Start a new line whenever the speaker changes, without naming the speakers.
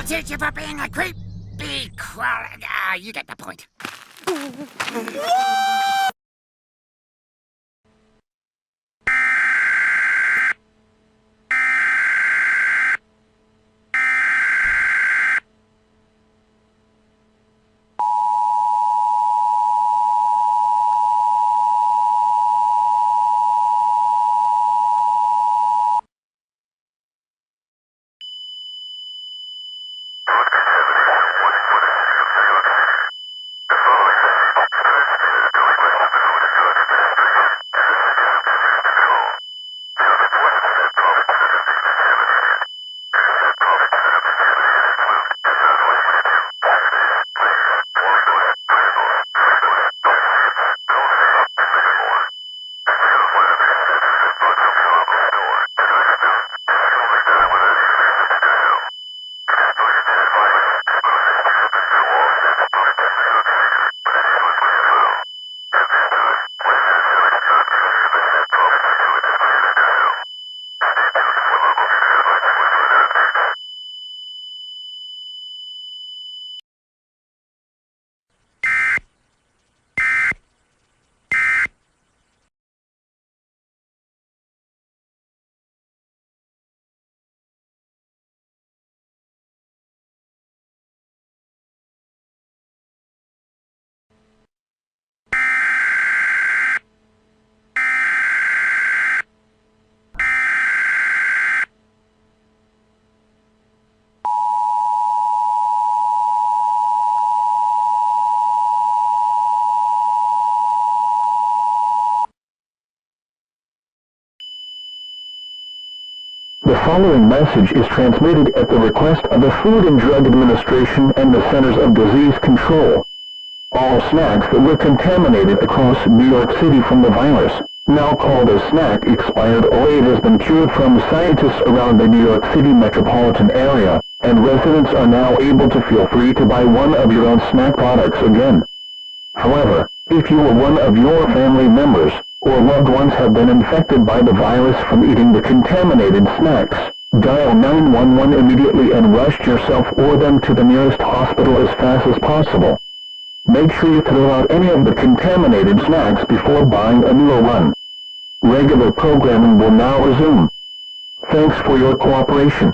I'll teach you for being a creepy you get the point.
The following message is transmitted at the request of the Food and Drug Administration and the Centers of Disease Control. All snacks that were contaminated across New York City from the virus, now called a snack expired or it has been cured from scientists around the New York City metropolitan area, and residents are now able to feel free to buy one of your own snack products again. However, if you or one of your family members or loved ones have been infected by the virus from eating the contaminated snacks, dial 911 immediately and rush yourself or them to the nearest hospital as fast as possible. Make sure you throw out any of the contaminated snacks before buying a newer one. Regular programming will now resume. Thanks for your cooperation.